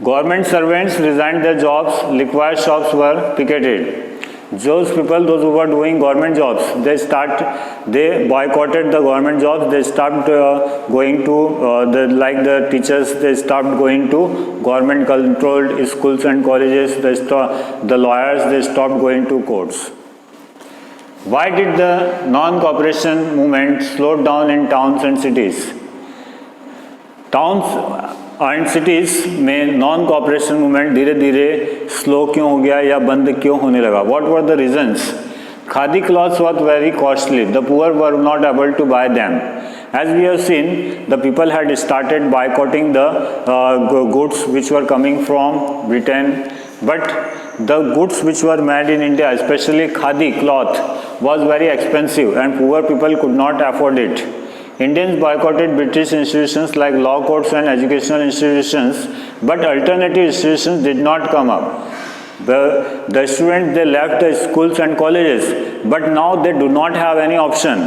Government servants resigned their jobs, liquor shops were picketed. Those people, those who were doing government jobs, they boycotted the government jobs. They stopped going to the teachers. They stopped going to government-controlled schools and colleges. The lawyers, they stopped going to courts. Why did the non-cooperation movement slow down in towns and cities? Towns and cities में non cooperation movement धीरे धीरे slow क्यों हो गया या बंद क्यों होने लगा? What were the reasons? Khadi clothes were very costly, the poor were not able to buy them. As we have seen, the people had started boycotting the goods which were coming from Britain, but the goods which were made in India, especially khadi cloth, was very expensive and poor people could not afford it. Indians boycotted British institutions like law courts and educational institutions, but alternative institutions did not come up. The students, they left the schools and colleges, but now they do not have any option.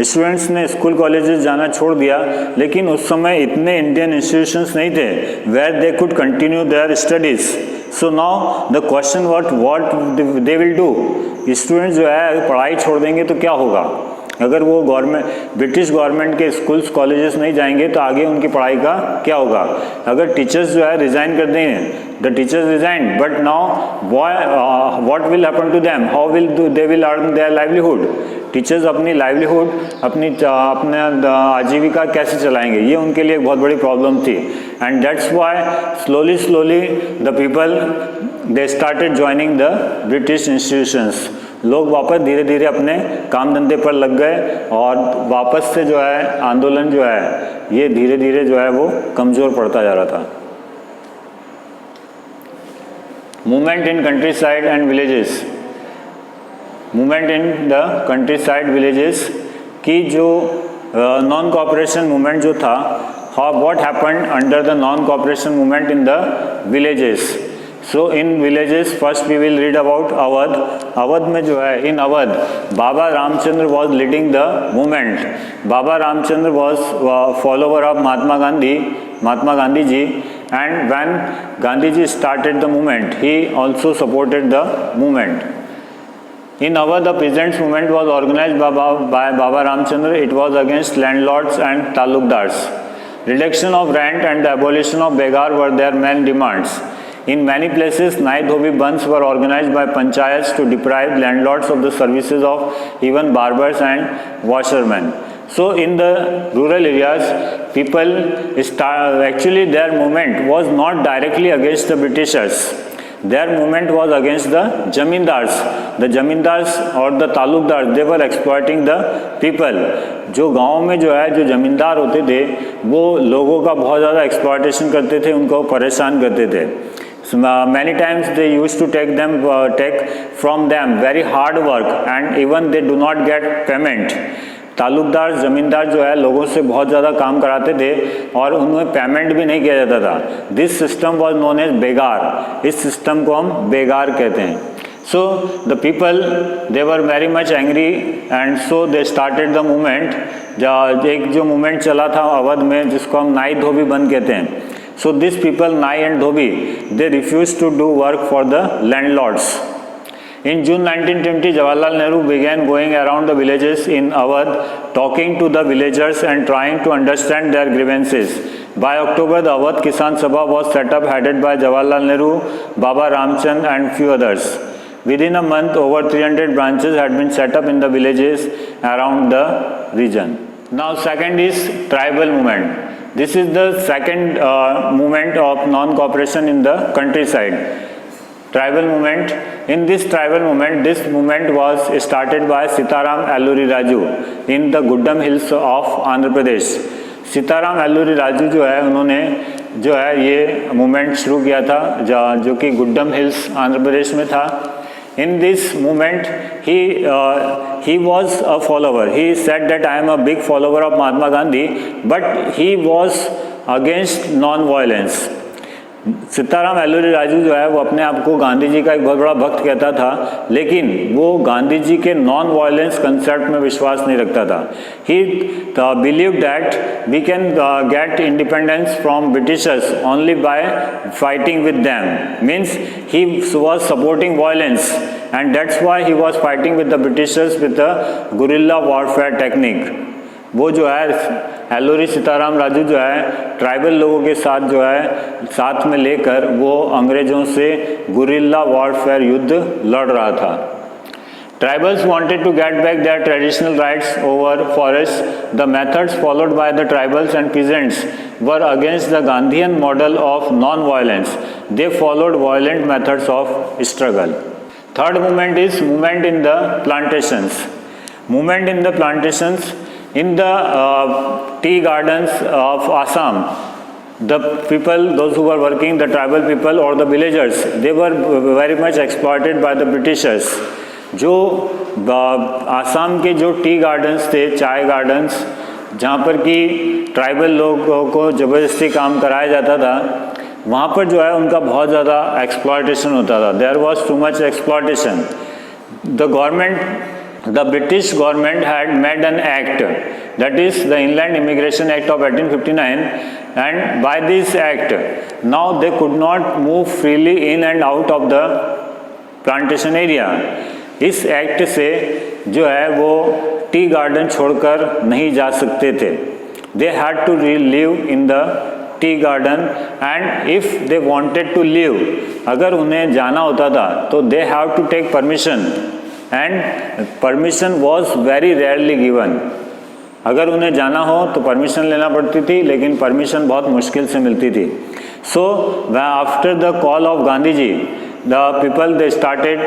Students ने school colleges जाना छोड़ दिया, लेकिन उस समय इतने Indian institutions नहीं थे where they could continue their studies. So now the question what they will do. Students जो है पढ़ाई छोड़ देंगे तो क्या होगा? अगर वो ब्रिटिश गवर्नमेंट के स्कूल्स कॉलेजेस नहीं जाएंगे तो आगे उनकी पढ़ाई का क्या होगा? अगर टीचर्स जो है रिज़ाइन कर देंगे, the teachers resign, but now what will happen to them? How will they will earn their livelihood? Teachers अपनी लाइवलीहुड, अपने आजीविका कैसे चलाएंगे? ये उनके लिए एक बहुत बड़ी प्रॉब्लम थी. And that's why slowly the people they started joining the British institutions. लोग वापस धीरे धीरे अपने काम धंधे पर लग गए और वापस से जो है आंदोलन जो है ये धीरे धीरे जो है वो कमज़ोर पड़ता जा रहा था. Movement in country side and villages. Movement in the country side villages की जो नॉन कॉपरेशन मूवमेंट जो था, what happened under the non cooperation movement in the villages. So in villages, first we will read about Awadh. Awadh में जो है, in Awadh, Baba Ramchandra was leading the movement. Baba Ramchandra was follower of Mahatma Gandhi ji, and when Gandhi ji started the movement, he also supported the movement. In Awadh, the peasants movement was organized by Baba Ramchandra. It was against landlords and talukdars. Reduction of rent and the abolition of begar were their main demands. In many places, Nai Dhobi Bandhs were organized by panchayats to deprive landlords of the services of even barbers and washermen. So in the rural areas, people actually their movement was not directly against the Britishers. Their movement was against the Jamindars. The Jamindars or the Talukdars, they were exploiting the people. जो गाँव में जो है जो ज़मींदार होते थे वो लोगों का बहुत ज़्यादा एक्सप्लॉयटेशन करते थे, उनको परेशान करते थे. So, many times they used to take from them very hard work and even they do not get payment. Talukdar ज़मींदार जो है लोगों से बहुत ज़्यादा काम कराते थे और उन्हें पेमेंट भी नहीं किया जाता था. This system was known as begar. इस सिस्टम को हम बेगार कहते हैं. So the people they were very much angry and so they started the movement. एक जो मूवमेंट चला था अवध में जिसको हम नाई धोबी बंद कहते हैं. So these people, Nai and Dhobi, they refused to do work for the landlords. In June 1920, Jawaharlal Nehru began going around the villages in Awadh, talking to the villagers and trying to understand their grievances. By October, the Awadh Kisan Sabha was set up, headed by Jawaharlal Nehru, Baba Ramchand and few others. Within a month, over 300 branches had been set up in the villages around the region. Now, second is tribal movement. This is the second movement of non-cooperation in the countryside. Tribal movement. In this tribal movement, this movement was started by Sitaram Alluri Raju in the Guddam Hills of Andhra Pradesh. Sitaram Alluri Raju जो है उन्होंने जो है ये movement शुरू किया था जो कि गुड्डम हिल्स आंध्र प्रदेश में था. In this movement, he was a follower. He said that I am a big follower of Mahatma Gandhi, but he was against non-violence. Sitaram येल्लूरी Raju जो है वो अपने आप को गांधी जी का एक बहुत बड़ा भक्त कहता था, लेकिन वो गांधी जी के नॉन वायलेंस कंसेप्ट में विश्वास नहीं रखता था। He believe that we can get independence from Britishers only by fighting with them, means he was supporting violence and that's why he was fighting with the Britishers with the guerrilla warfare technique. वो जो है येल्लूरी सीताराम राजू जो है tribal लोगों के साथ जो है साथ में लेकर वो अंग्रेजों से गुरिल्ला वॉरफेयर युद्ध लड़ रहा था। Tribals wanted to get back their traditional rights over forests. The methods followed by the tribals and peasants were against the Gandhian model of non-violence. They followed violent methods of struggle. Third movement is movement in the plantations. Movement in the plantations. In the tea gardens of Assam, the people, those who were working, the tribal people or the villagers, they were very much exploited by the Britishers. जो आसाम के जो tea gardens थे, चाय gardens, जहाँ पर कि tribal लोगों को ज़बरदस्ती काम कराया जाता था, वहाँ पर जो है उनका बहुत ज़्यादा एक्सप्लॉयटेशन होता था। There was too much exploitation. The British government had made an act, that is the Inland Immigration Act of 1859, and by this act now they could not move freely in and out of the plantation area. इस act से जो है वो tea garden छोड़कर नहीं जा सकते थे। They had to live in the tea garden and if they wanted to live, अगर उन्हें जाना होता था तो they have to take permission and permission was very rarely given. अगर उन्हें जाना हो तो परमिशन लेना पड़ती थी, लेकिन परमिशन बहुत मुश्किल से मिलती थी। So after the call of Gandhi ji, the people they started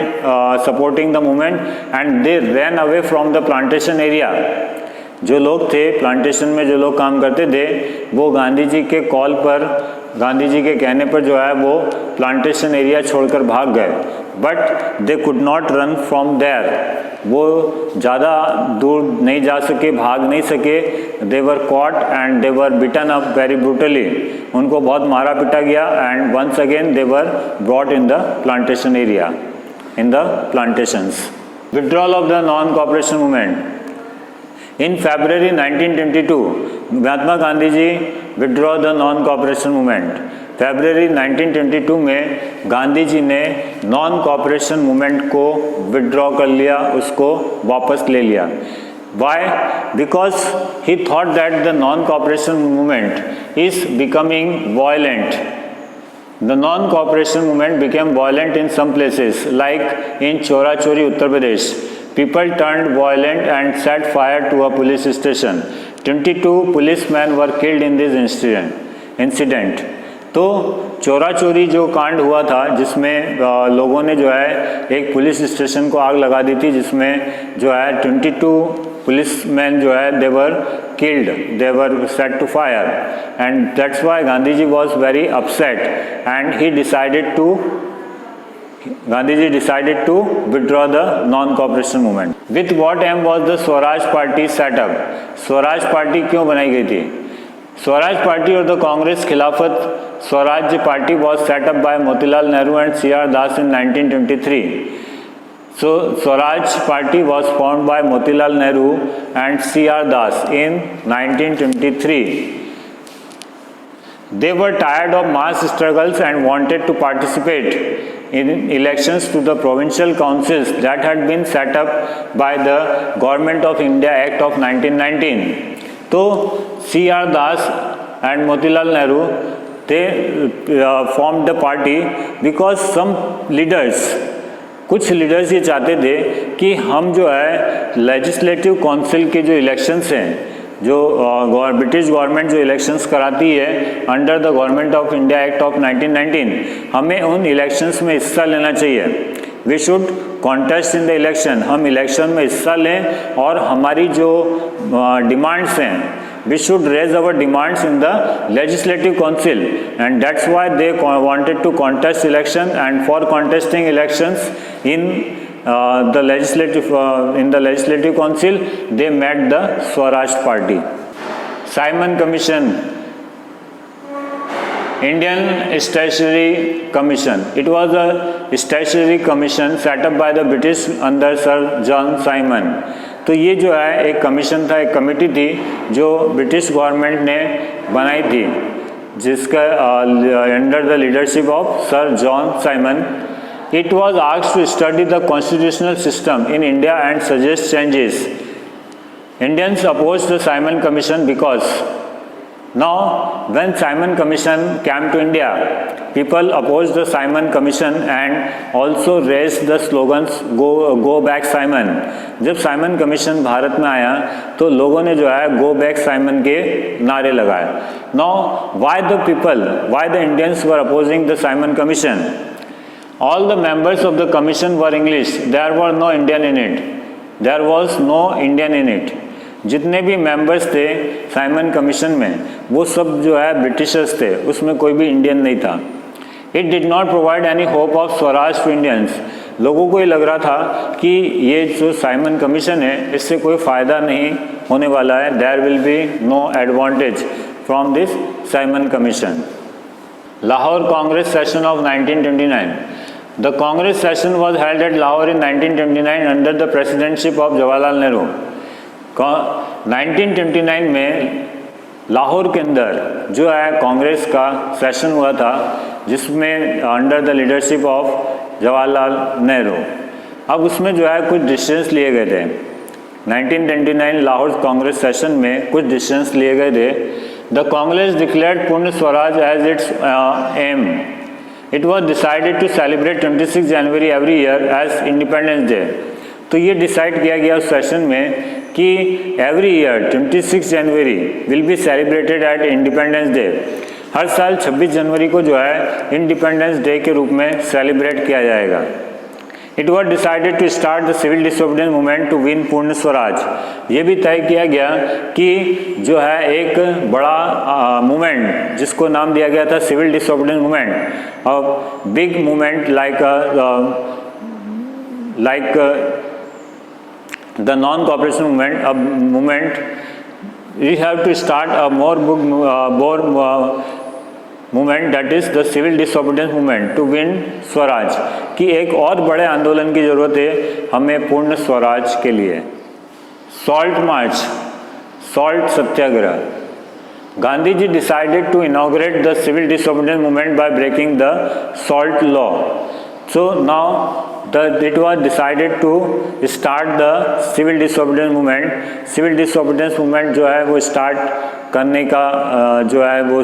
supporting the movement and they ran away from the plantation area. जो लोग थे प्लांटेशन में, जो लोग काम करते थे, वो गांधी जी के कॉल पर, गांधी जी के कहने पर जो है वो प्लांटेशन एरिया छोड़कर भाग गए। But they could not run from there, वो ज़्यादा दूर नहीं जा सके, भाग नहीं सके। They were caught and they were beaten up very brutally, उनको बहुत मारा पिटा गया and once again they were brought in the plantation area, in the plantations. Withdrawal of the non cooperation movement. In February 1922, Mahatma Gandhi ji withdraw the non cooperation movement. फरवरी 1922 में गांधी जी ने non cooperation movement को withdraw कर लिया, उसको वापस ले लिया। Why? Because he thought that the non-cooperation movement is becoming violent. The non-cooperation movement became violent in some places, like in Chora Chori, Uttar Pradesh. People turned violent and set fire to a police station. 22 policemen were killed in this incident. तो चोरा चोरी जो कांड हुआ था, जिसमें लोगों ने जो है एक पुलिस स्टेशन को आग लगा दी थी, जिसमें जो है 22 पुलिसमैन जो है they were killed, they were set to fire, and that's why Gandhi ji was very upset and he decided to withdraw the non-cooperation movement. With what aim was the Swaraj Party set up? Swaraj party क्यों बनाई गई थी? Swaraj party और the Congress खिलाफत स्वराज्य party was set up by Motilal Nehru and C.R. Das in 1923. So Swaraj Party was formed by Motilal Nehru and C.R. Das in 1923. They were tired of mass struggles and wanted to participate in elections to the provincial councils that had been set up by the Government of India Act of 1919. So C.R. Das and Motilal Nehru, they formed the party because some leaders, कुछ leaders ये चाहते थे कि हम जो है legislative council के जो इलेक्शंस हैं, जो ब्रिटिश गवर्नमेंट जो इलेक्शंस कराती है under the government of India act of 1919, हमें उन इलेक्शंस में हिस्सा लेना चाहिए। We should contest in the election, हम इलेक्शन में हिस्सा लें और हमारी जो डिमांड्स हैं, we should raise our demands in the legislative council, and that's why they wanted to contest election, and for contesting elections in the legislative council they made the Swaraj Party. Simon Commission. Indian Statutory Commission. It was a statutory commission set up by the British under Sir John Simon. तो ये जो है एक commission था, एक committee थी जो British government ने बनाई थी, जिसका under the leadership of sir John Simon. It was asked to study the constitutional system in India and suggest changes. Indians opposed the Simon Commission because now when Simon Commission came to India, people opposed the Simon Commission and also raised the slogans go back Simon. जब Simon commission Bharat में आया तो लोगों ने जो है go back Simon के नारे लगाए. Now why the people, why the Indians were opposing the Simon Commission? All the members of the commission were English. There were no Indian in it. There was no Indian in it. जितने भी members थे Simon commission में वो सब जो है Britishers थे, उसमें कोई भी इंडियन नहीं था. It did not provide any hope of Swaraj to Indians. लोगों को ये लग रहा था कि ये जो साइमन कमीशन है इससे कोई फ़ायदा नहीं होने वाला है. There will be no advantage from this Simon Commission. Lahore Congress session of 1929. The Congress session was held at Lahore in 1929 under the presidency of Jawaharlal Nehru. 1929 में लाहौर के अंदर जो है कांग्रेस का सेशन हुआ था, जिसमें under the leadership of Jawaharlal Nehru. अब उसमें जो है कुछ डिसीजंस लिए गए थे. 1929 लाहौर कांग्रेस सेशन में कुछ डिसीजंस लिए गए थे. The Congress declared Purna Swaraj as its aim. It was decided to celebrate 26 January every year as Independence Day. तो ये डिसाइड किया गया उस सेशन में कि every year 26 January will be celebrated at Independence Day. हर साल 26 जनवरी को जो है इंडिपेंडेंस डे के रूप में सेलिब्रेट किया जाएगा. It was decided to start the civil disobedience movement to win पूर्ण स्वराज. ये भी तय किया गया कि जो है एक बड़ा मूवमेंट जिसको नाम दिया गया था civil disobedience movement, a big movement like the non cooperation movement, a movement we have to start a more movement that is the civil disobedience movement to win Swaraj. कि एक और बड़े आंदोलन की ज़रूरत है हमें पूर्ण स्वराज के लिए. Salt march, salt satyagraha. Gandhi ji decided to inaugurate the civil disobedience movement by breaking the salt law. So now it was decided to start the civil disobedience movement. Civil disobedience movement जो है वो स्टार्ट करने का जो है वो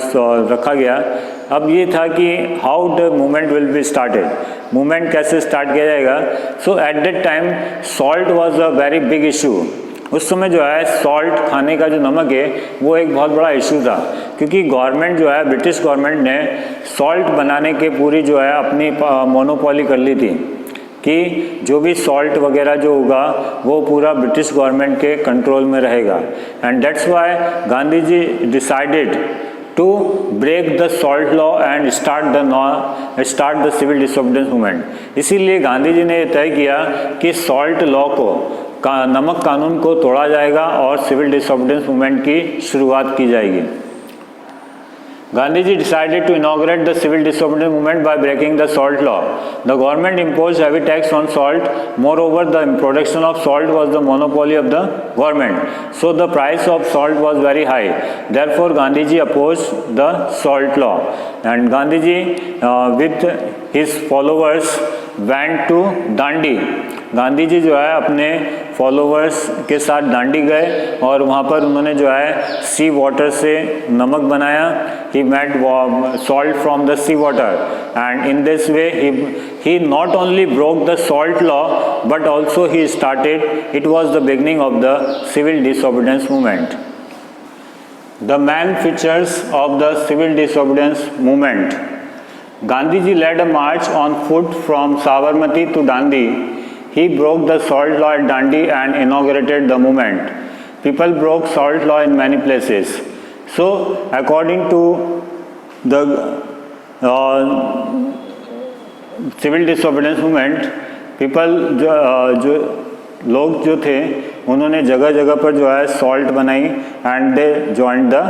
रखा गया. अब ये था कि how the movement will be started, movement कैसे स्टार्ट किया जाएगा. So at that time salt was a very big issue. उस समय जो है सॉल्ट, खाने का जो नमक है, वो एक बहुत बड़ा इशू था, क्योंकि गवर्नमेंट जो है ब्रिटिश गवर्नमेंट ने सॉल्ट बनाने के पूरी जो है अपनी मोनोपोली कर ली थी कि जो भी सॉल्ट वगैरह जो होगा वो पूरा ब्रिटिश गवर्नमेंट के कंट्रोल में रहेगा. And that's why Gandhi ji decided to break the salt law and start the civil disobedience movement. इसीलिए गांधी जी ने तय किया कि सॉल्ट लॉ को, नमक कानून को तोड़ा जाएगा और सिविल डिसोबीडियंस मूवमेंट की शुरुआत की जाएगी. Gandhiji decided to inaugurate the civil disobedience movement by breaking the salt law. The government imposed heavy tax on salt. Moreover, the production of salt was the monopoly of the government. So the price of salt was very high. Therefore, Gandhiji opposed the salt law. And Gandhiji, with his followers, went to Dandi. Gandhi ji जो है अपने followers के साथ दांडी गए और वहाँ पर उन्होंने जो है सी वाटर से नमक बनाया. He made salt from the sea water and in this way he not only broke the salt law but also he started, it was the beginning of the civil disobedience movement. The main features of the civil disobedience movement. Gandhiji led a march on foot from Sabarmati to Dandi. He broke the salt law at Dandi and inaugurated the movement. People broke salt law in many places. So, according to the civil disobedience movement, people जो लोग जो थे उन्होंने जगह जगह पर जो है सॉल्ट बनाई and they joined the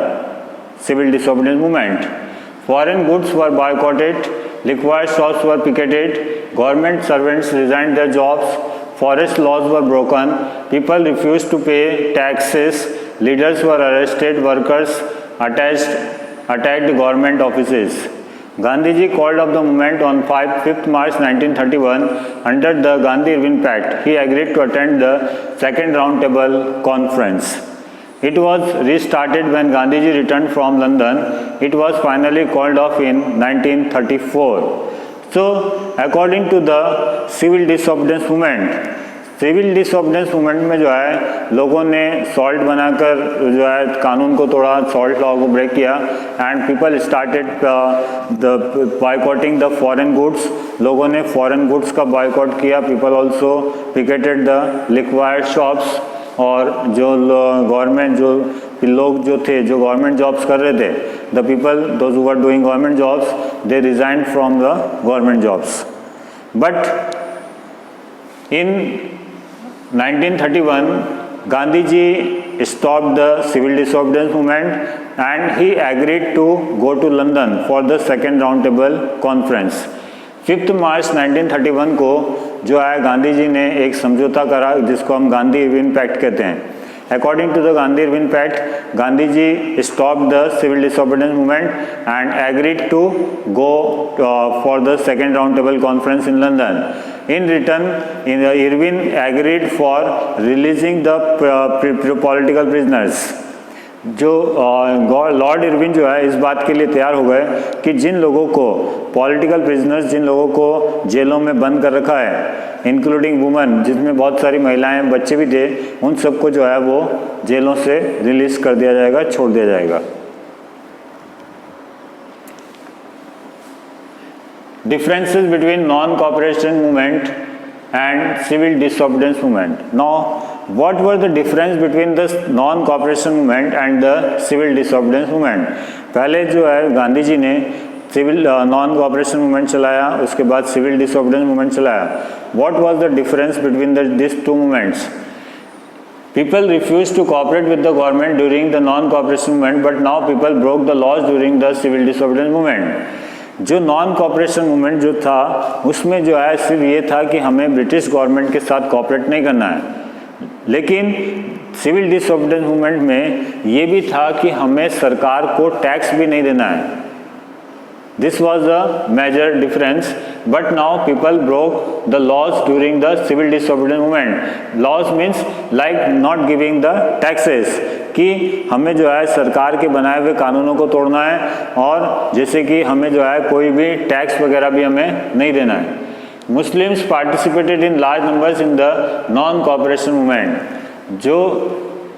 civil disobedience movement. Foreign goods were boycotted, liquor shops were picketed, government servants resigned their jobs, forest laws were broken, people refused to pay taxes, leaders were arrested, workers attacked government offices. Gandhiji called off the movement on 5th March 1931 under the Gandhi-Irwin Pact. He agreed to attend the second roundtable conference. It was restarted when Gandhiji returned from London. It was finally called off in 1934. So, according to the civil disobedience movement, civil disobedience movement में जो है लोगों ने salt बनाकर जो है कानून को तोड़ा, सॉल्ट लॉ को ब्रेक किया and people started the boycotting the foreign goods. लोगों ने फॉरेन गुड्स का बॉयकॉट किया. People also picketed the liquored shops. और जो गवर्नमेंट जो लोग जो थे जो गवर्नमेंट जॉब्स कर रहे थे, the people those who were doing government jobs, they resigned from the government jobs. But in 1931, Gandhiji stopped the civil disobedience movement and he agreed to go to London for the second roundtable conference. 5th March 1931 को जो है गांधी जी ने एक समझौता करा जिसको हम Gandhi Irwin pact कहते हैं. According to the Gandhi-Irwin Pact, Gandhiji stopped the civil disobedience movement and agreed to go for the second roundtable conference in London. In return, Irwin agreed for releasing the political prisoners. जो Lord Irwin जो है इस बात के लिए तैयार हो गए कि जिन लोगों को पॉलिटिकल प्रिजनर्स, जिन लोगों को जेलों में बंद कर रखा है, इंक्लूडिंग वुमेन, जिसमें बहुत सारी महिलाएं बच्चे भी थे, उन सबको जो है वो जेलों से रिलीज कर दिया जाएगा, छोड़ दिया जाएगा. Differences between non-cooperation movement and civil disobedience movement. Now, what were the difference between the non-cooperation movement and the civil disobedience movement? पहले जो है गांधी जी ने सिविल नॉन कोऑपरेशन मूवमेंट चलाया, उसके बाद सिविल डिसऑबीडियंस मूवमेंट चलाया. What was the difference between these two movements? People refused to cooperate with the government during the non-cooperation movement, but now people broke the laws during the civil disobedience movement. जो non cooperation movement जो था उसमें जो है सिर्फ ये था कि हमें ब्रिटिश गवर्नमेंट के साथ कॉपरेट नहीं करना है, लेकिन सिविल डिसऑबीडियंस मूवमेंट में ये भी था कि हमें सरकार को टैक्स भी नहीं देना है. This was a major difference. But now people broke the laws during the civil disobedience movement. Laws means like not giving the taxes, कि हमें जो है सरकार के बनाए हुए कानूनों को तोड़ना है और जैसे कि हमें जो है कोई भी टैक्स वगैरह भी हमें नहीं देना है. Muslims participated in large numbers in the non cooperation movement. जो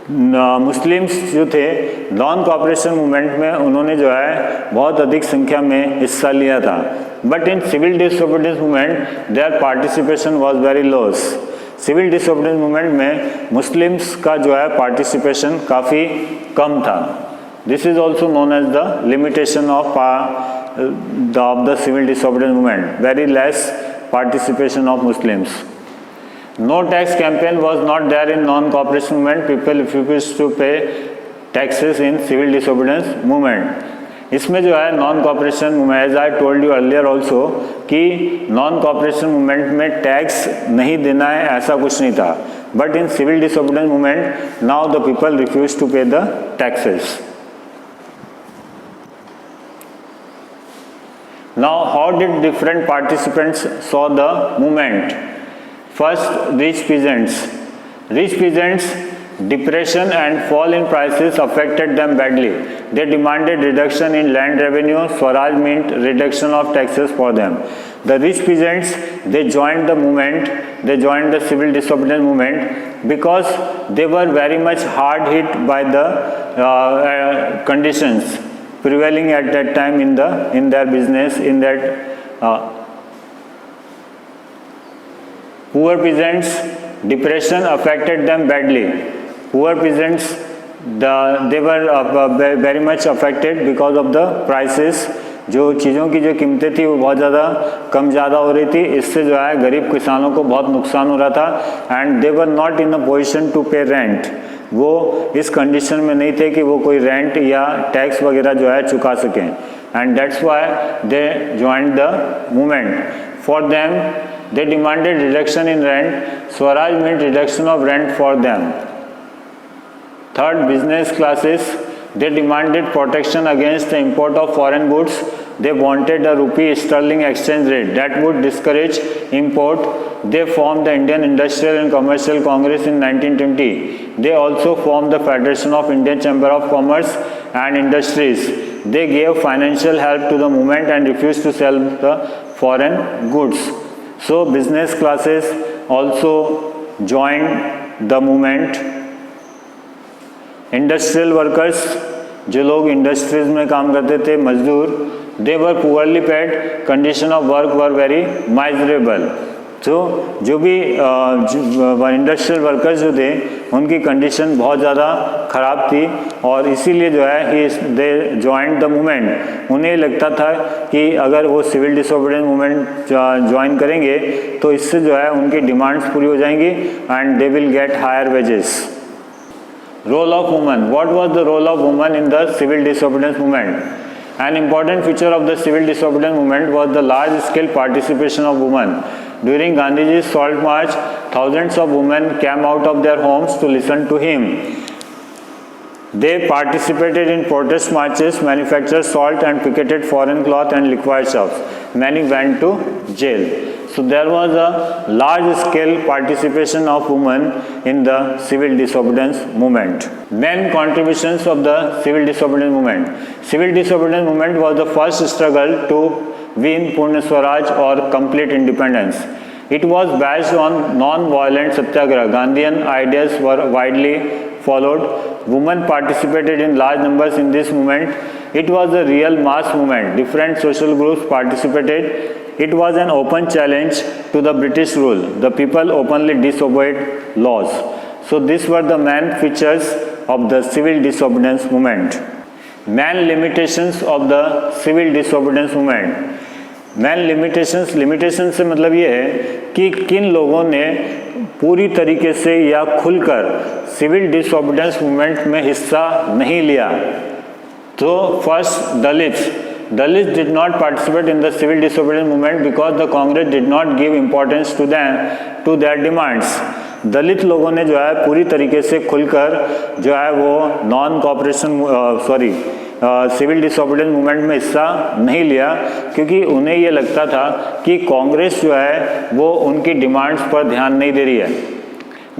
मुस्लिम्स जो थे नॉन कोऑपरेशन मूवमेंट में उन्होंने जो है बहुत अधिक संख्या में हिस्सा लिया था. But in civil disobedience movement their participation was very low. Civil disobedience movement में मुस्लिम्स का जो है पार्टिसिपेशन काफ़ी कम था. This is also known as the limitation of the civil disobedience movement. Very less participation of Muslims. No tax campaign was not there in non cooperation movement. People refuse to pay taxes in civil disobedience movement. इसमें जो है non cooperation movement, as I told you earlier also, कि non cooperation movement में tax नहीं देना है ऐसा कुछ नहीं था. But in civil disobedience movement now the people refuse to pay the taxes. Now how did different participants saw the movement? First, rich peasants. Rich peasants, depression and fall in prices affected them badly. They demanded reduction in land revenue. Swaraj meant reduction of taxes for them. The rich peasants, they joined the movement, they joined the civil disobedience movement because they were very much hard hit by the conditions prevailing at that time in their business, in that poor peasants, depression affected them badly. Poor peasants, they were very much affected because of the prices. जो चीज़ों की जो कीमतें थी वो बहुत ज़्यादा कम ज़्यादा हो रही थी. इससे जो है गरीब किसानों को बहुत नुकसान हो रहा था. And they were not in a position to pay rent. वो इस कंडीशन में नहीं थे कि वो कोई रेंट या टैक्स वगैरह जो है चुका सकें, and that's why they joined the movement. For them they demanded reduction in rent. Swaraj meant reduction of rent for them. Third, business classes, they demanded protection against the import of foreign goods. They wanted a rupee sterling exchange rate that would discourage import. They formed the Indian Industrial and Commercial Congress in 1920. They also formed the Federation of Indian Chamber of Commerce and Industries. They gave financial help to the movement and refused to sell the foreign goods. So business classes also joined the movement. Industrial workers, जो लोग industries में काम करते थे, मजदूर, they were poorly paid. Condition of work were very miserable. तो जो भी इंडस्ट्रियल वर्कर्स जो थे उनकी कंडीशन बहुत ज़्यादा ख़राब थी, और इसीलिए जो है दे जॉइंड द मूवमेंट. उन्हें लगता था कि अगर वो सिविल डिसोबीडियंस मूवमेंट ज्वाइन करेंगे तो इससे जो है उनकी डिमांड्स पूरी हो जाएंगी and they will get higher wages. Role of women. What was the role of women in the civil disobedience movement? An important feature of the civil disobedience movement was the large-scale participation of women. During Gandhiji's Salt March, thousands of women came out of their homes to listen to him. They participated in protest marches, manufactured salt and picketed foreign cloth and liquor shops. Many went to jail. So there was a large-scale participation of women in the civil disobedience movement. Main contributions of the civil disobedience movement. Civil disobedience movement was the first struggle to win Purna Swaraj or complete independence. It was based on non-violent satyagraha. Gandhian ideas were widely followed. Women participated in large numbers in this movement. It was a real mass movement. Different social groups participated. It was an open challenge to the British rule. The people openly disobeyed laws. So these were the main features of the civil disobedience movement. Main limitations of the civil disobedience movement. Main limitations से मतलब ये है कि किन लोगों ने पूरी तरीके से या खुलकर सिविल डिसोबीडियंस मूवमेंट में हिस्सा नहीं लिया. तो first, Dalits did not participate in the civil disobedience movement because the Congress did not give importance to their demands. दलित लोगों ने जो है पूरी तरीके से खुलकर जो है वो सिविल डिसोबीडियंस मूवमेंट में हिस्सा नहीं लिया, क्योंकि उन्हें ये लगता था कि कांग्रेस जो है वो उनकी डिमांड्स पर ध्यान नहीं दे रही है.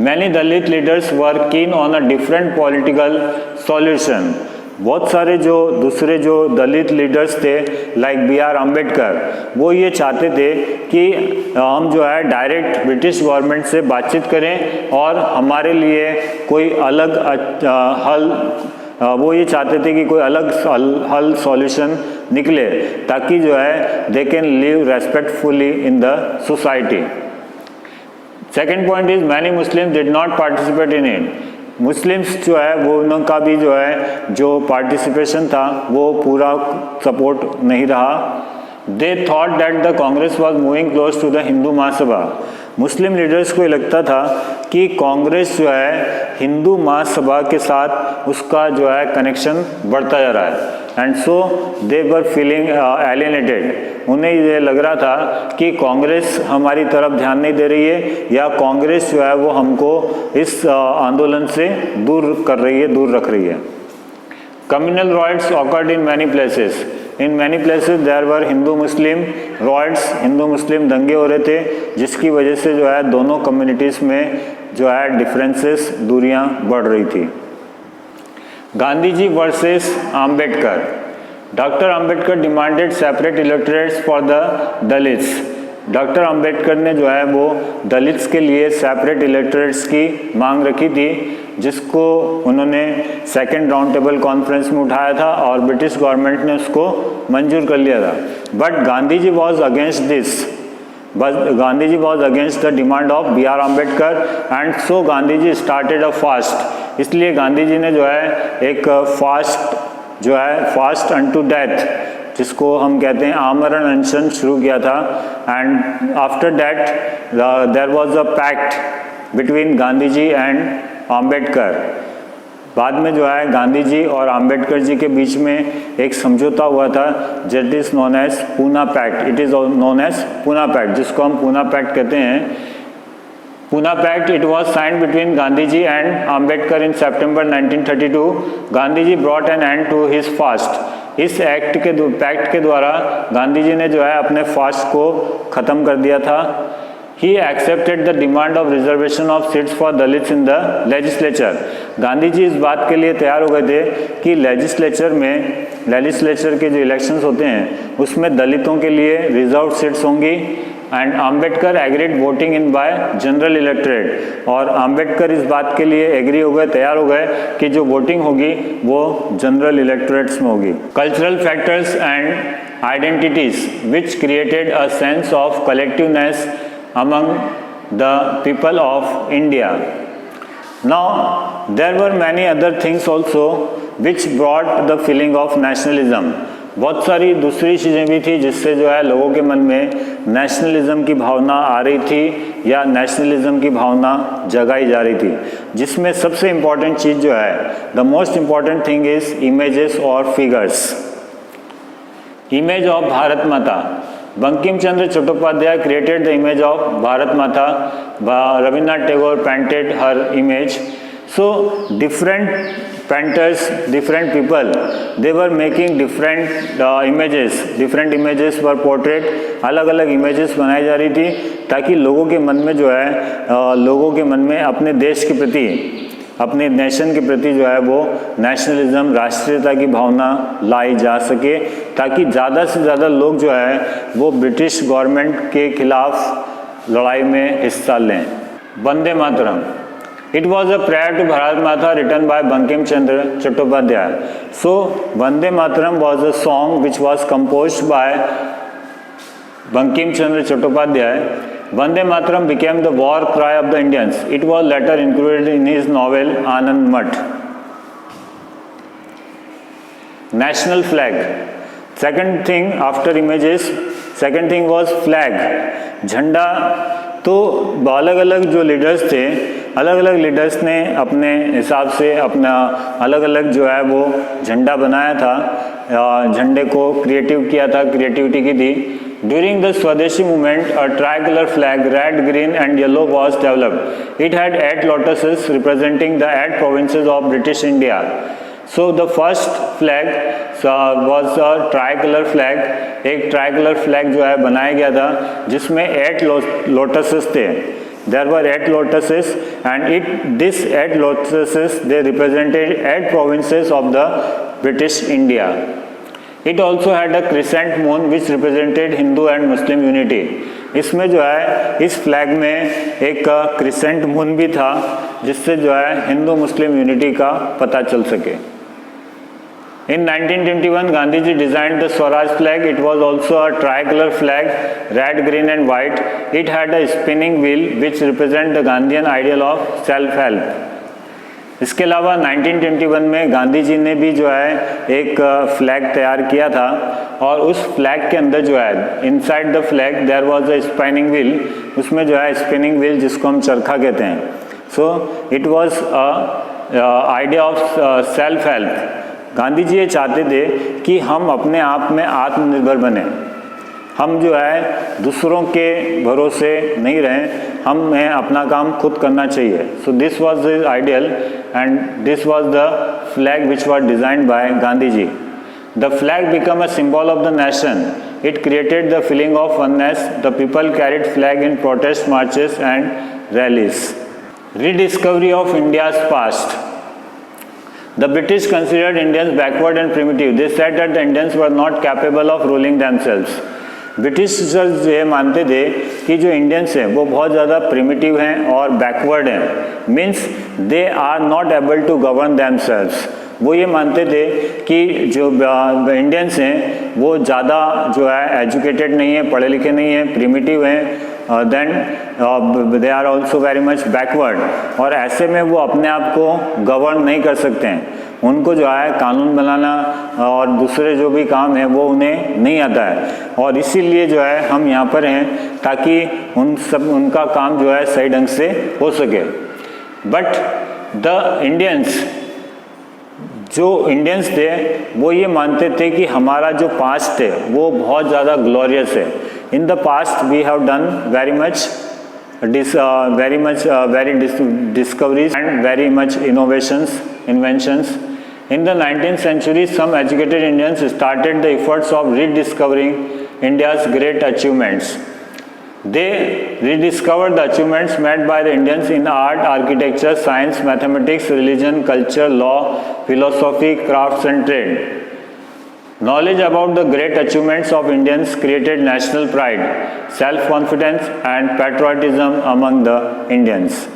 Many Dalit leaders were keen on a different political solution. बहुत सारे जो दूसरे जो दलित लीडर्स थे लाइक B.R. अम्बेडकर, वो ये चाहते थे कि हम जो है डायरेक्ट ब्रिटिश गवर्नमेंट से बातचीत करें और हमारे लिए कोई अलग हल, वो ये चाहते थे कि कोई अलग हल सॉल्यूशन निकले ताकि जो है they can live respectfully in the society. Second point is many Muslim did not participate in it. Muslims जो है वो उनका भी जो है जो पार्टिसिपेशन था वो पूरा सपोर्ट नहीं रहा. They thought that the Congress was moving close to the Hindu Mahasabha. Muslim leaders को लगता था कि कांग्रेस जो है हिंदू महासभा के साथ उसका जो है कनेक्शन बढ़ता जा रहा है, and so they were feeling alienated. उन्हें ये लग रहा था कि कांग्रेस हमारी तरफ ध्यान नहीं दे रही है या कांग्रेस जो है वो हमको इस आंदोलन से दूर कर रही है, दूर रख रही है. Communal riots occurred in many places. In many places there were Hindu Muslim riots. Hindu Muslim दंगे हो रहे थे जिसकी वजह से जो है दोनों कम्युनिटीज़ में जो है डिफरेंसेस, दूरियां बढ़ रही थी. Gandhi ji versus Ambedkar. Doctor Ambedkar demanded separate electorates for the dalits. Doctor Ambedkar ने जो है वो दलित्स के लिए सेपरेट इलेक्टोरेट्स की मांग रखी थी, जिसको उन्होंने सेकेंड राउंड टेबल कॉन्फ्रेंस में उठाया था और ब्रिटिश गवर्नमेंट ने उसको मंजूर कर लिया था. But Gandhi ji was against this. Gandhi ji was against the demand of B.R. Ambedkar and so Gandhi ji started a fast. इसलिए गांधी जी ने जो है एक फास्ट अनटू डेथ, जिसको हम कहते हैं आमरण अनशन, शुरू किया था. And after that there was a pact between Gandhi ji and Ambedkar. बाद में जो है गांधी जी और आम्बेडकर जी के बीच में एक समझौता हुआ था, that is known as Poona pact. It is known as Poona pact, जिसको हम पूना पैक्ट कहते हैं। Poona pact, it was signed between Gandhi ji and Ambedkar in September 1932। Gandhi ji brought an end to his fast. इस पैक्ट के द्वारा गांधी जी ने जो है अपने फास्ट को ख़त्म कर दिया था। He accepted the demand of reservation of seats for Dalits in the legislature। Gandhi ji इस बात के लिए तैयार हो गए थे कि लेजिस्लेचर के जो इलेक्शंस होते हैं उसमें दलितों के लिए रिजर्व सीट्स होंगी। And Ambedkar agreed voting in by general electorate. और आम्बेडकर इस बात के लिए एग्री हो गए, तैयार हो गए कि जो वोटिंग होगी वो जनरल इलेक्टोरेट्स में होगी। Cultural factors and identities which created a sense of collectiveness among the people of India। Now there were many other things also which brought the feeling of nationalism। बहुत सारी दूसरी चीज़ें भी थी जिससे जो है लोगों के मन में नेशनलिज्म की भावना आ रही थी या नेशनलिज्म की भावना जगाई जा रही थी, जिसमें सबसे इम्पॉर्टेंट चीज़ जो है, the most important thing is images और फिगर्स। इमेज ऑफ भारत माता। Bankim Chandra Chattopadhyay created the image of Bharat Mata. Rabindranath Tagore painted her image. So different painters, different people, they were making different images. Different images were portrayed. अलग अलग images बनाई जा रही थी ताकि लोगों के मन में जो है लोगों के मन में अपने देश के प्रति, अपने नेशन के प्रति जो है वो नेशनलिज्म, राष्ट्रीयता की भावना लाई जा सके, ताकि ज़्यादा से ज़्यादा लोग जो है वो ब्रिटिश गवर्नमेंट के खिलाफ लड़ाई में हिस्सा लें। Vande Mataram. It was a prayer to Bharat Mata written by Bankim Chandra Chattopadhyay. So Vande Mataram was a song which was composed by Bankim Chandra Chattopadhyay. Vande Mataram became the war cry of the Indians. It was later included in his novel Anand Math। National flag। Second thing after images, second thing was flag। झंडा। तो अलग अलग जो leaders थे, अलग अलग leaders ने अपने हिसाब से अपना अलग अलग जो है वो झंडा बनाया था, झंडे को क्रिएटिव किया था, क्रिएटिविटी की थी। During the Swadeshi movement, a tricolor flag, red, green and yellow was developed. It had 8 lotuses representing the 8 provinces of British India. So the first flag was a tricolor flag। एक tricolor flag जो है बनाया गया था जिसमें 8 lotuses थे। There were 8 lotuses and this 8 lotuses they represented 8 provinces of the British India। It also had a crescent moon which represented Hindu and Muslim unity। इसमें जो है इस फ्लैग में एक क्रिसेंट मून भी था जिससे जो है हिंदू मुस्लिम यूनिटी का पता चल सके। In 1921, Gandhiji designed the Swaraj flag. It was also a tricolor flag, red, green and white. It had a spinning wheel which represent the Gandhian ideal of self-help। इसके अलावा 1921 में गांधी जी ने भी जो है एक फ्लैग तैयार किया था और उस फ्लैग के अंदर जो है inside the flag there was a spinning wheel. उसमें जो है स्पिनिंग व्हील जिसको हम चरखा कहते हैं। So it was a idea of self help. Gandhi ji ये चाहते थे कि हम अपने आप में आत्मनिर्भर बने, हम जो है दूसरों के भरोसे नहीं रहें, हमें अपना काम खुद करना चाहिए। So this was his ideal and this was the flag which was designed by Gandhi ji. The flag become a symbol of the nation. It created the feeling of oneness. The people carried flag in protest marches and rallies. Rediscovery of India's past. The British considered Indians backward and primitive. They said that the Indians were not capable of ruling themselves। Britishers ये मानते थे कि जो Indians हैं वो बहुत ज़्यादा primitive हैं और बैकवर्ड हैं, means they are not able to govern themselves. वो ये मानते थे कि जो इंडियंस हैं वो ज़्यादा जो है एजुकेटेड नहीं है, पढ़े लिखे नहीं हैं, प्रिमिटिव हैं, then they are also very much backward. और ऐसे में वो अपने आप को गवर्न नहीं कर सकते हैं, उनको जो है कानून बनाना और दूसरे जो भी काम है वो उन्हें नहीं आता है। और इसीलिए जो है हम यहाँ पर हैं ताकि उनका काम जो है सही ढंग से हो सके। बट द इंडियंस जो इंडियंस थे वो ये मानते थे कि हमारा जो पास्ट है वो बहुत ज़्यादा ग्लोरियस है. In the past we have done very much discoveries and very much inventions. In the 19th century, some educated Indians started the efforts of rediscovering India's great achievements. They rediscovered the achievements made by the Indians in art, architecture, science, mathematics, religion, culture, law, philosophy, crafts and trade. Knowledge about the great achievements of Indians created national pride, self-confidence and patriotism among the Indians.